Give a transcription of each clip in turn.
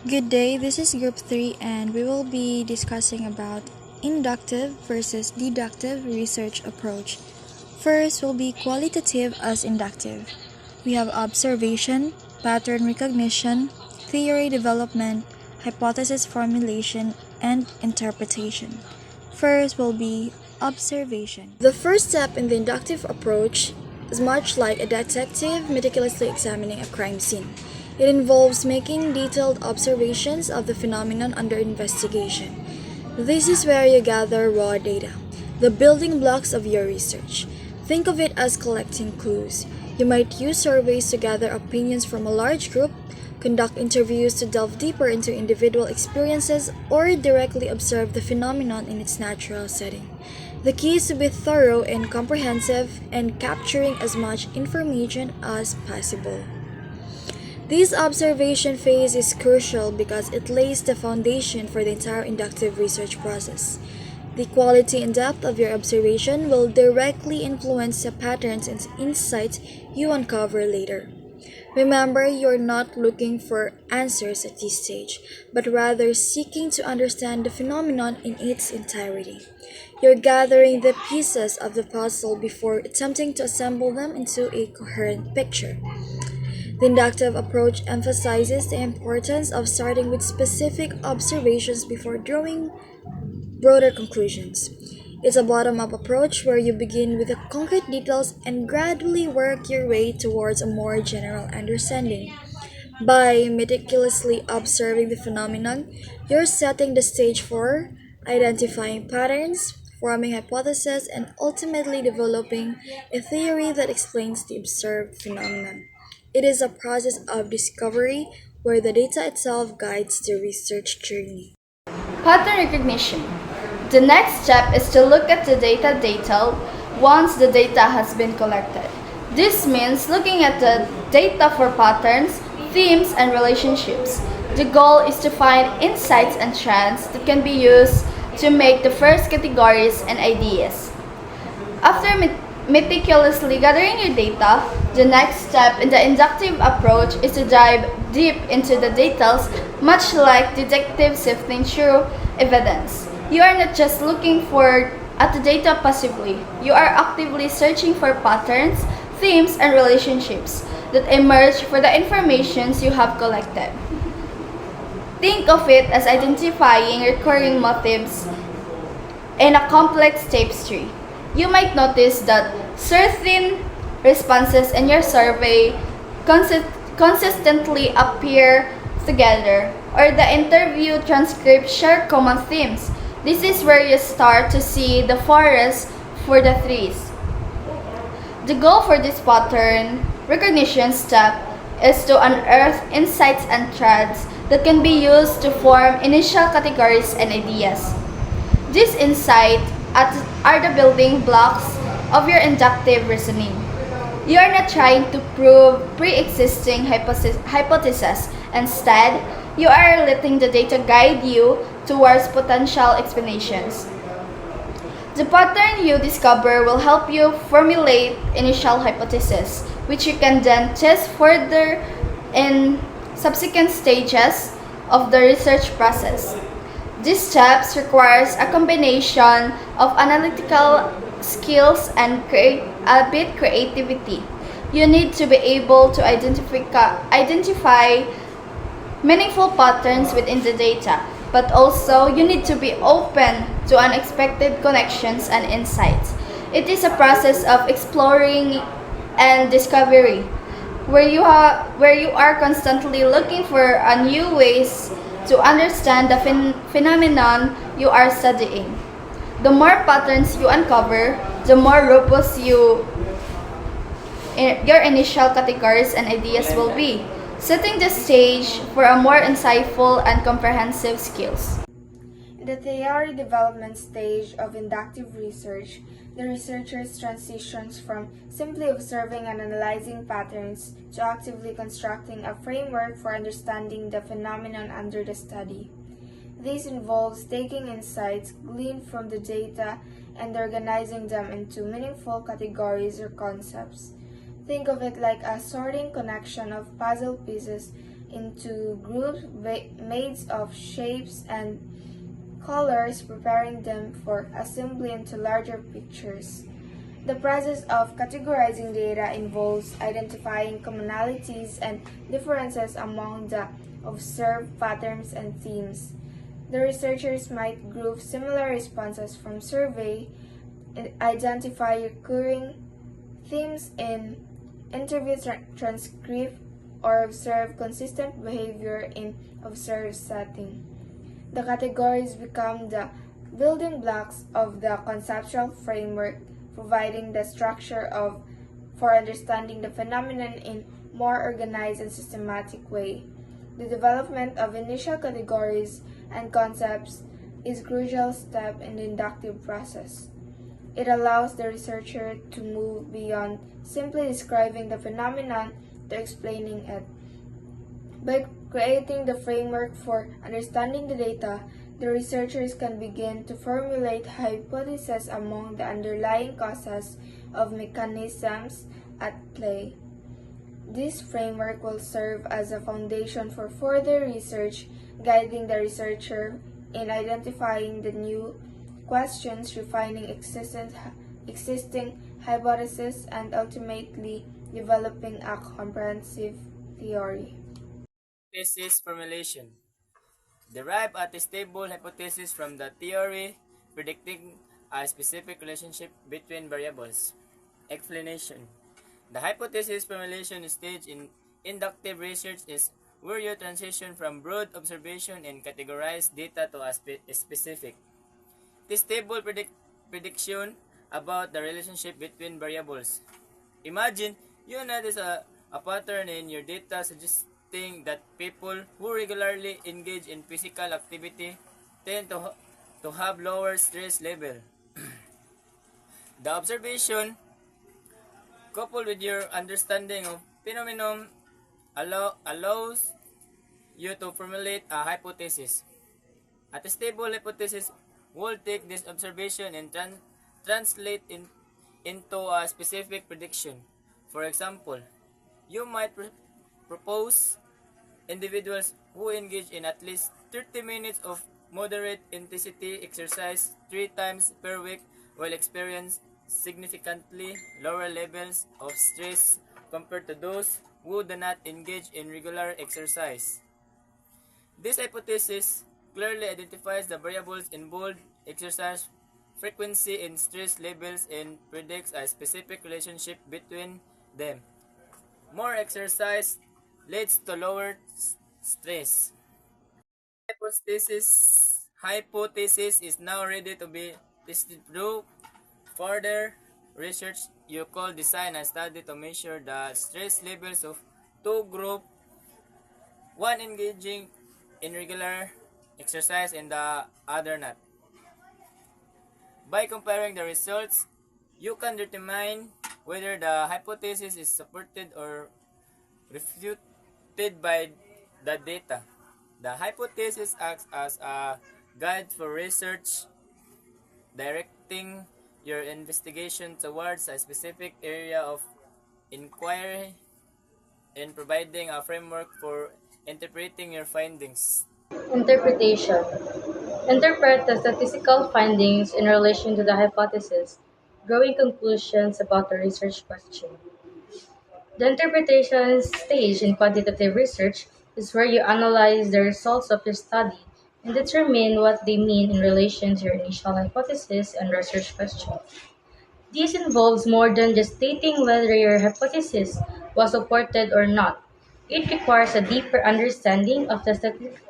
Good day, this is Group 3 and we will be discussing about inductive versus deductive research approach. First will be qualitative as inductive. We have observation, pattern recognition, theory development, hypothesis formulation, and interpretation. First will be observation. The first step in the inductive approach is much like a detective meticulously examining a crime scene. It involves making detailed observations of the phenomenon under investigation. This is where you gather raw data, the building blocks of your research. Think of it as collecting clues. You might use surveys to gather opinions from a large group, conduct interviews to delve deeper into individual experiences, or directly observe the phenomenon in its natural setting. The key is to be thorough and comprehensive and capturing as much information as possible. This observation phase is crucial because it lays the foundation for the entire inductive research process. The quality and depth of your observation will directly influence the patterns and insights you uncover later. Remember, you're not looking for answers at this stage, but rather seeking to understand the phenomenon in its entirety. You're gathering the pieces of the puzzle before attempting to assemble them into a coherent picture. The inductive approach emphasizes the importance of starting with specific observations before drawing broader conclusions. It's a bottom up approach where you begin with the concrete details and gradually work your way towards a more general understanding. By meticulously observing the phenomenon, you're setting the stage for identifying patterns, forming hypotheses, and ultimately developing a theory that explains the observed phenomenon. It is a process of discovery where the data itself guides the research journey. Pattern recognition. The next step is to look at the data once the data has been collected. This means looking at the data for patterns, themes, and relationships. The goal is to find insights and trends that can be used to make the first categories and ideas. After meticulously gathering your data, the next step in the inductive approach is to dive deep into the details, much like detectives sifting through evidence. You are not just looking at the data passively, you are actively searching for patterns, themes, and relationships that emerge for the information you have collected. Think of it as identifying recurring motifs in a complex tapestry. You might notice that certain responses in your survey consistently appear together, or the interview transcript share common themes. This is where you start to see the forest for the trees. The goal for this pattern recognition step is to unearth insights and threads that can be used to form initial categories and ideas. These insights are the building blocks of your inductive reasoning. You are not trying to prove pre-existing hypotheses. Instead, you are letting the data guide you towards potential explanations. The pattern you discover will help you formulate initial hypotheses, which you can then test further in subsequent stages of the research process. These steps requires a combination of analytical skills and a bit creativity. You need to be able to identify meaningful patterns within the data, but also you need to be open to unexpected connections and insights. It is a process of exploring and discovery, where you are constantly looking for new ways to understand the phenomenon you are studying. The more patterns you uncover, the more robust your initial categories and ideas will be, setting the stage for a more insightful and comprehensive skills. In the theory development stage of inductive research, the researchers transitions from simply observing and analyzing patterns to actively constructing a framework for understanding the phenomenon under the study. This involves taking insights gleaned from the data and organizing them into meaningful categories or concepts. Think of it like a sorting connection of puzzle pieces into groups made of shapes and colors, preparing them for assembly into larger pictures. The process of categorizing data involves identifying commonalities and differences among the observed patterns and themes. The researchers might group similar responses from survey, identify recurring themes in interview transcript, or observe consistent behavior in observed setting. The categories become the building blocks of the conceptual framework, providing the structure for understanding the phenomenon in more organized and systematic way. The development of initial categories and concepts is a crucial step in the inductive process. It allows the researcher to move beyond simply describing the phenomenon to explaining it. By creating the framework for understanding the data, the researchers can begin to formulate hypotheses among the underlying causes of mechanisms at play. This framework will serve as a foundation for further research, guiding the researcher in identifying the new questions, refining existing hypotheses, and ultimately developing a comprehensive theory. Hypothesis formulation. Derive a testable hypothesis from the theory predicting a specific relationship between variables. Explanation. The hypothesis formulation stage in inductive research is where you transition from broad observation and categorize data to a specific testable prediction about the relationship between variables. Imagine you notice a pattern in your data suggesting that people who regularly engage in physical activity tend to have lower stress level. The observation, coupled with your understanding of phenomenon, allows you to formulate a hypothesis. A testable hypothesis will take this observation and translate into a specific prediction. For example, you might propose individuals who engage in at least 30 minutes of moderate intensity exercise 3 times per week will experience significantly lower levels of stress compared to those who do not engage in regular exercise. This hypothesis clearly identifies the variables involved, exercise frequency and stress levels, and predicts a specific relationship between them. More exercise leads to lower stress. Hypothesis is now ready to be tested through further research. You could design a study to measure the stress levels of two groups, one engaging in regular exercise and the other not. By comparing the results, you can determine whether the hypothesis is supported or refuted by the data. The hypothesis acts as a guide for research, directing your investigation towards a specific area of inquiry and providing a framework for interpreting your findings. Interpretation. Interpret the statistical findings in relation to the hypothesis, drawing conclusions about the research question. The interpretation stage in quantitative research is where you analyze the results of your study and determine what they mean in relation to your initial hypothesis and research question. This involves more than just stating whether your hypothesis was supported or not. It requires a deeper understanding of the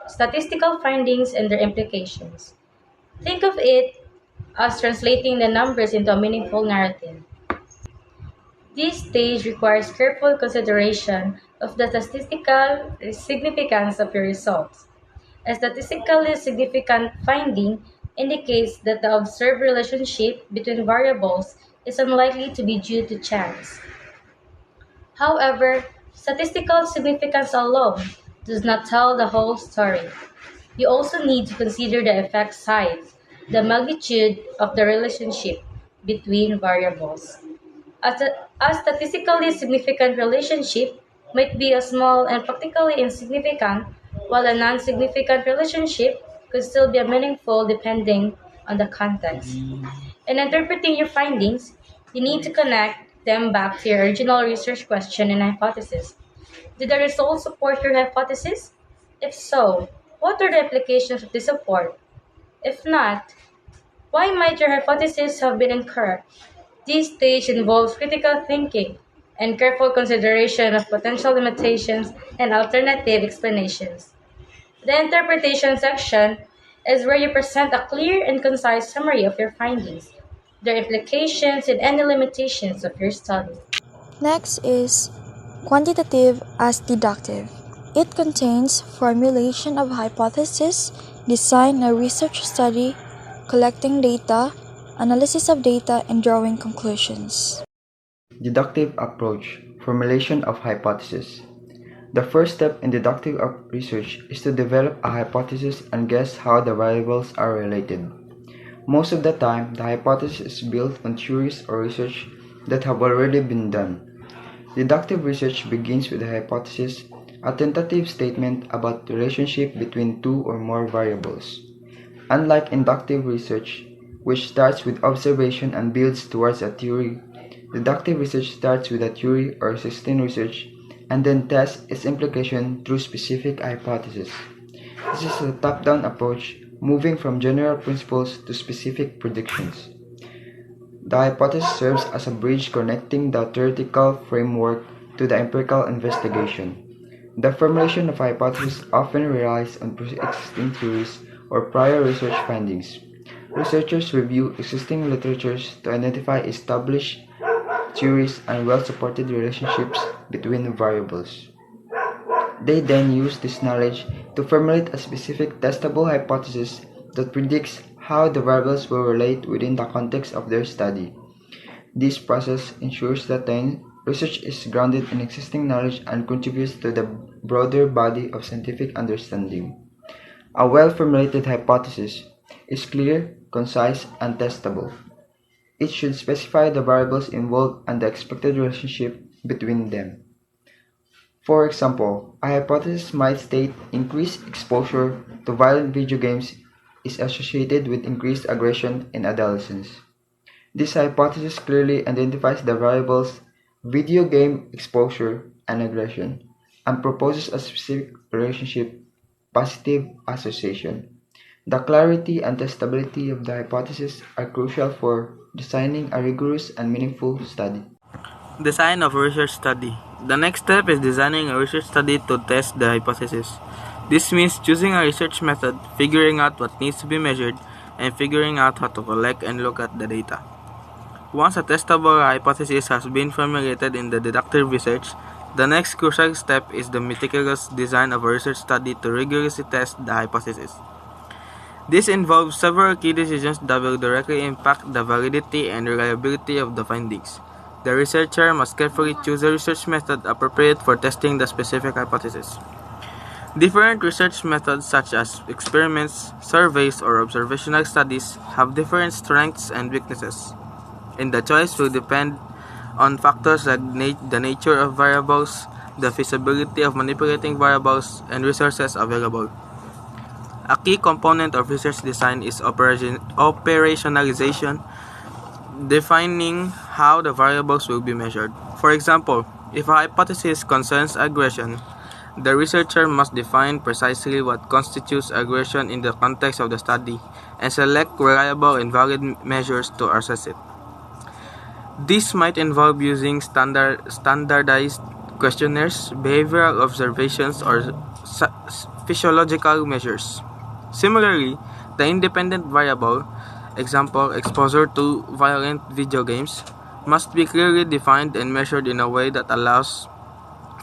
statistical findings and their implications. Think of it as translating the numbers into a meaningful narrative. This stage requires careful consideration of the statistical significance of your results. A statistically significant finding indicates that the observed relationship between variables is unlikely to be due to chance. However, statistical significance alone does not tell the whole story. You also need to consider the effect size, the magnitude of the relationship between variables. A statistically significant relationship might be a small and practically insignificant, while a non significant relationship could still be meaningful depending on the context. In interpreting your findings, you need to connect them back to your original research question and hypothesis. Did the results support your hypothesis? If so, what are the implications of this support? If not, why might your hypothesis have been incorrect? This stage involves critical thinking and careful consideration of potential limitations and alternative explanations. The interpretation section is where you present a clear and concise summary of your findings, their implications, and any limitations of your study. Next is quantitative as deductive. It contains formulation of hypothesis, design a research study, collecting data, analysis of data, and drawing conclusions. Deductive approach, formulation of hypothesis. The first step in deductive research is to develop a hypothesis and guess how the variables are related. Most of the time, the hypothesis is built on theories or research that have already been done. Deductive research begins with a hypothesis, a tentative statement about the relationship between two or more variables. Unlike inductive research, which starts with observation and builds towards a theory, deductive research starts with a theory or existing research and then tests its implication through specific hypotheses. This is a top-down approach, moving from general principles to specific predictions. The hypothesis serves as a bridge connecting the theoretical framework to the empirical investigation. The formulation of hypotheses often relies on pre-existing theories or prior research findings. Researchers review existing literatures to identify established theories and well-supported relationships between variables. They then use this knowledge to formulate a specific testable hypothesis that predicts how the variables will relate within the context of their study. This process ensures that the research is grounded in existing knowledge and contributes to the broader body of scientific understanding. A well-formulated hypothesis is clear, concise, and testable. It should specify the variables involved and the expected relationship between them. For example, a hypothesis might state increased exposure to violent video games is associated with increased aggression in adolescents. This hypothesis clearly identifies the variables video game exposure and aggression and proposes a specific relationship, positive association. The clarity and testability of the hypothesis are crucial for designing a rigorous and meaningful study. Design of a research study. The next step is designing a research study to test the hypothesis. This means choosing a research method, figuring out what needs to be measured, and figuring out how to collect and look at the data. Once a testable hypothesis has been formulated in the deductive research, the next crucial step is the meticulous design of a research study to rigorously test the hypothesis. This involves several key decisions that will directly impact the validity and reliability of the findings. The researcher must carefully choose a research method appropriate for testing the specific hypothesis. Different research methods such as experiments, surveys, or observational studies have different strengths and weaknesses, and the choice will depend on factors like the nature of variables, the feasibility of manipulating variables, and resources available. A key component of research design is operationalization, defining how the variables will be measured. For example, if a hypothesis concerns aggression, the researcher must define precisely what constitutes aggression in the context of the study and select reliable and valid measures to assess it. This might involve using standardized questionnaires, behavioral observations, or physiological measures. Similarly, the independent variable, example, exposure to violent video games, must be clearly defined and measured in a way that allows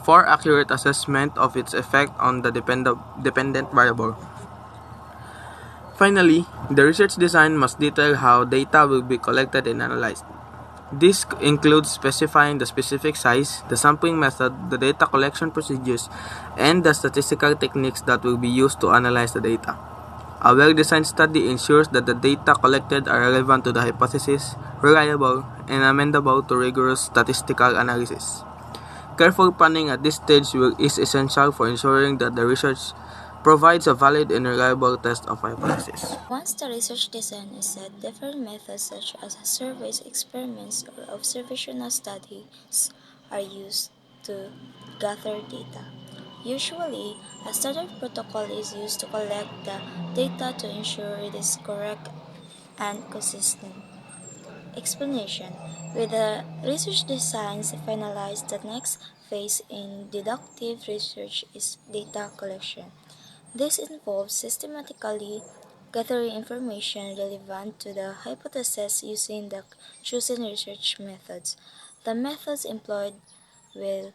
for accurate assessment of its effect on the dependent variable. Finally, the research design must detail how data will be collected and analyzed. This includes specifying the specific size, the sampling method, the data collection procedures, and the statistical techniques that will be used to analyze the data. A well-designed study ensures that the data collected are relevant to the hypothesis, reliable, and amendable to rigorous statistical analysis. Careful planning at this stage is essential for ensuring that the research provides a valid and reliable test of hypothesis. Once the research design is set, different methods such as surveys, experiments, or observational studies are used to gather data. Usually, a standard protocol is used to collect the data to ensure it is correct and consistent. Explanation. With the research designs finalized, the next phase in deductive research is data collection. This involves systematically gathering information relevant to the hypothesis using the chosen research methods. The methods employed will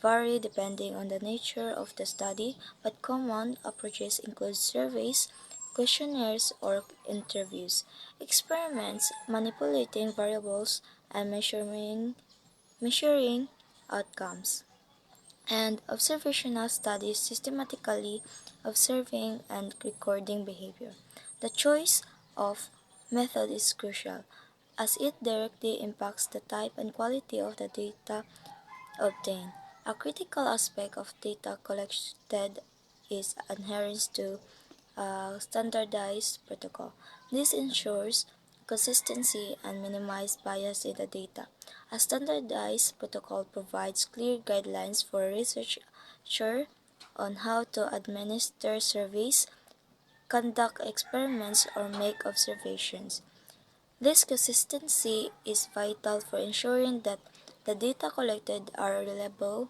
vary depending on the nature of the study, but common approaches include surveys, questionnaires, or interviews, experiments, manipulating variables, and measuring outcomes, and observational studies systematically observing and recording behavior. The choice of method is crucial as it directly impacts the type and quality of the data obtained. A critical aspect of data collected is adherence to a standardized protocol. This ensures consistency and minimizes bias in the data. A standardized protocol provides clear guidelines for a researcher on how to administer surveys, conduct experiments, or make observations. This consistency is vital for ensuring that the data collected are reliable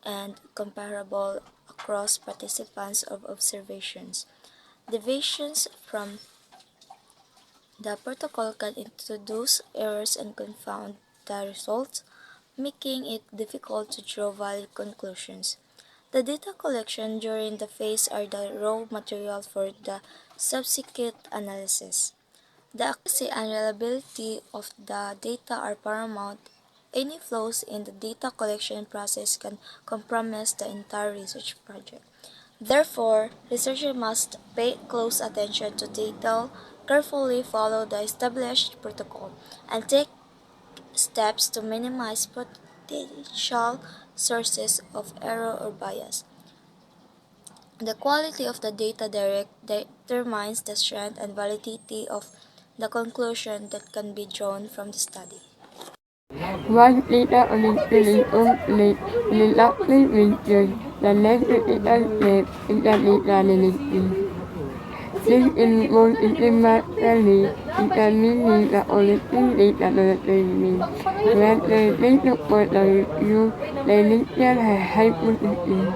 and comparable across participants of observations. Deviations from the protocol can introduce errors and confound the results, making it difficult to draw valid conclusions. The data collection during the phase are the raw material for the subsequent analysis. The accuracy and reliability of the data are paramount. Any flaws in the data collection process can compromise the entire research project. Therefore, researchers must pay close attention to detail, carefully follow the established protocol, and take steps to minimize potential sources of error or bias. The quality of the data determines the strength and validity of the conclusion that can be drawn from the study. One data originally complete exactly research the next critical step in the data analysis. This involves systematically examining the origin data collected, whether they support the review the initial hypothesis.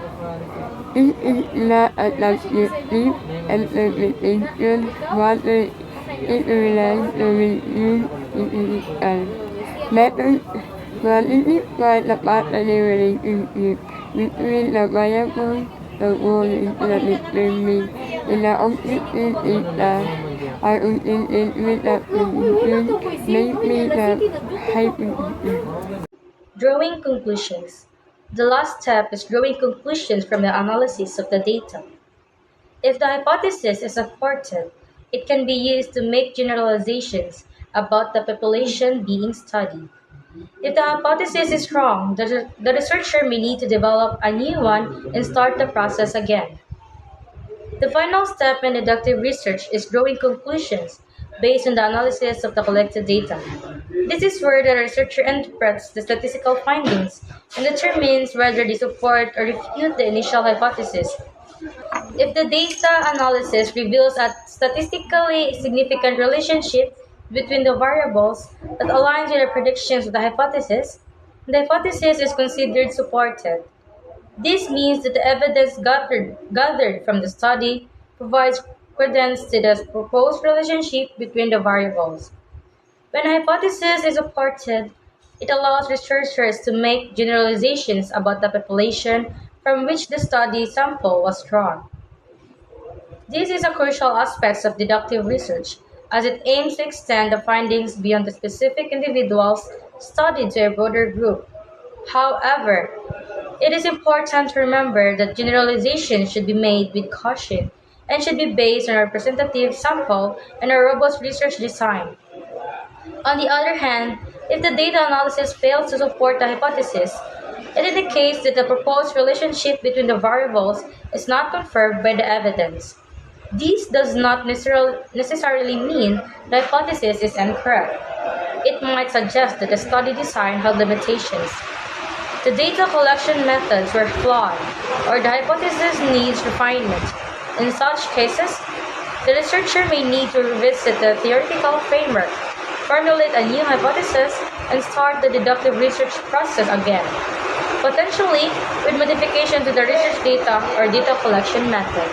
This is not a subjective interpretation, rather it relies on the review statistical methods to identify the pattern relationship between the variables the goal is to determine if the objective data are consistent with the prediction made by the hypothesis. Drawing conclusions. The last step is drawing conclusions from the analysis of the data. If the hypothesis is supported, it can be used to make generalizations about the population being studied. If the hypothesis is wrong, the researcher may need to develop a new one and start the process again. The final step in deductive research is drawing conclusions based on the analysis of the collected data. This is where the researcher interprets the statistical findings and determines whether they support or refute the initial hypothesis. If the data analysis reveals a statistically significant relationship between the variables that aligns with the predictions of the hypothesis is considered supported. This means that the evidence gathered from the study provides credence to the proposed relationship between the variables. When a hypothesis is supported, it allows researchers to make generalizations about the population from which the study sample was drawn. This is a crucial aspect of deductive research, as it aims to extend the findings beyond the specific individuals studied to a broader group. However, it is important to remember that generalizations should be made with caution and should be based on a representative sample and a robust research design. On the other hand, if the data analysis fails to support the hypothesis, It indicates that the proposed relationship between the variables is not confirmed by the evidence. This does not necessarily mean the hypothesis is incorrect. It might suggest that the study design had limitations. The data collection methods were flawed, or the hypothesis needs refinement. In such cases, the researcher may need to revisit the theoretical framework, formulate a new hypothesis, and start the deductive research process again, potentially with modification to the research data or data collection method.